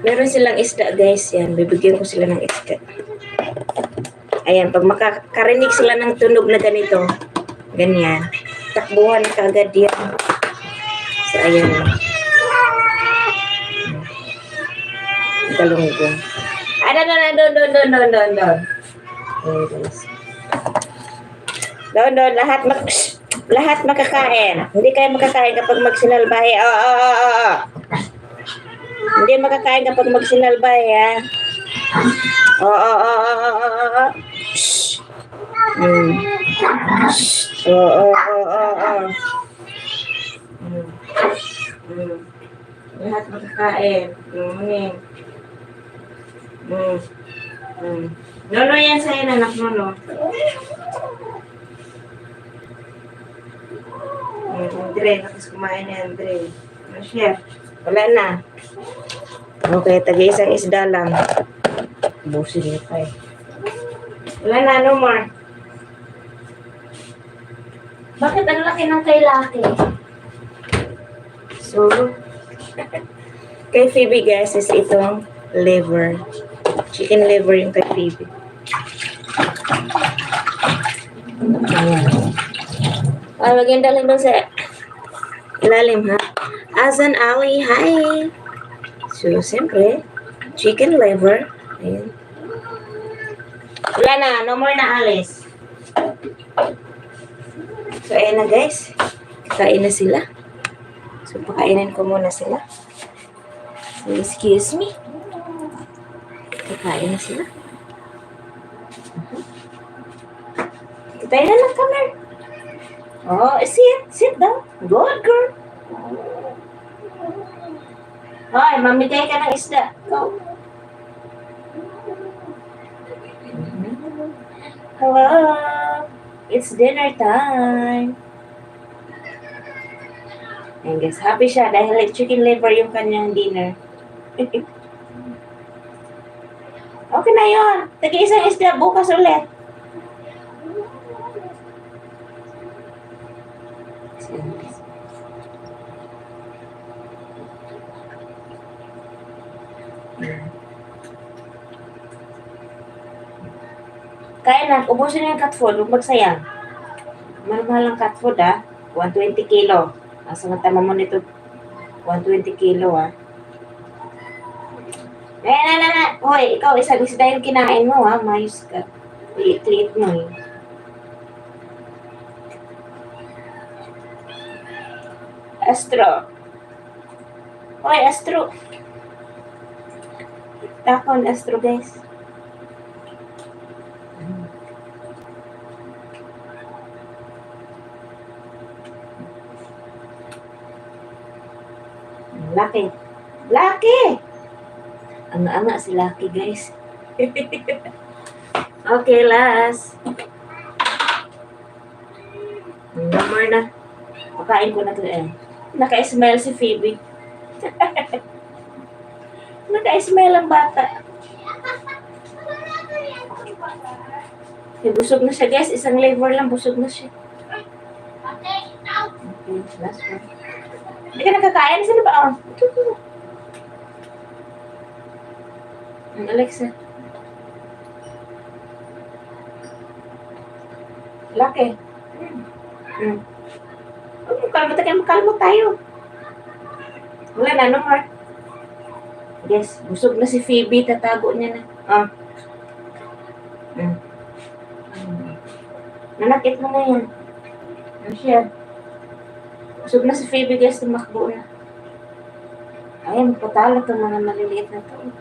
Meron silang isda, guys. Yan, bibigyan ko sila ng isda. Ayan, pag makakarinig sila ng tunog na ganito, ganyan, takbuhan na kaagad yan. So, ayan. Galunggong. Doon. Doon, lahat makakain. Hindi kayo makakain kapag magsinalbahe. Hindi makakain kapag magsinalbahe, ha? Lahat makakain. Nono yan sa'yo, anak Nono. Andre, nakas kumain ni Andre. Ano siya? Wala na. Okay, tag-isang isda lang. Busin niya pa eh. Wala na, no more. Bakit ang laki ng kay Lucky? So, kay Phoebe, guys, is itong liver. Chicken liver yung kay Phoebe. Ayan. Maganda lang doon sa ilalim, ha? Azan Ali, hi! So, siyempre, chicken liver. Ayan. Wala na, no more na alis. So, ayan na, guys. Kain na sila. So, pakainin ko muna sila. So, excuse me. Kakain na sila. Tayo na lang, come here. Oh, sit down. Good girl. Hoy, mamigay ka ng isda. Go. Hello. It's dinner time. And guys, happy siya dahil chicken liver yung kanyang dinner. Okay na yun. Tag-isang isda bukas ulit. Kain na, ubusin na yung cat food, huwag magsayang. Mahal ang cat food, 120 kilo. Asa nga tama mo nito, 120 kilo, Na. Hoy, ikaw, isang isda yung kinain mo, mayos ka. Liit mo, Astro. Hoy, Astro. Takon, Astro, guys. Lucky! Anga-anga si Lucky, guys. Okay, last. No more na. Pakain ko na ito Naka-smile si Phoebe. Naka-smile ang bata. Busog na siya, guys. Isang liver lang, busog na siya. Okay, last one. Hindi ka nakakain? Sino ba? Alexa. Lucky. Makalmo tayo. Wala na, no more. Yes, busog na si Phoebe. Tatago niya na. Nanakit mo na yan. Ano siya? Busog na si Phoebe, guys. Tumakbo na. Ay, magpatalo itong mga maliliit na to.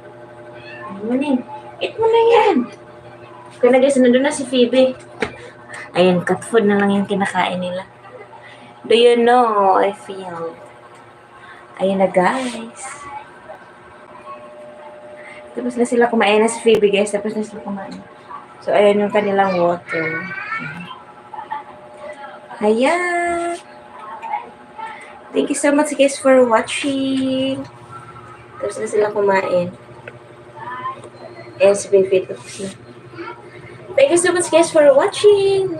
Maning, eat mo na yan. Kaya na, guys, nandun na si Phoebe. Ayan, cat food na lang yung kinakain nila. Do you know, I feel. Ayan na, guys. Tapos na sila kumain na si Phoebe, guys. Tapos na sila kumain. So, ayan yung kanilang water. Ayan. Thank you so much, guys, for watching. Tapos na sila kumain. Ayan si Baby. Tapos na. Thank you so much, guys, for watching.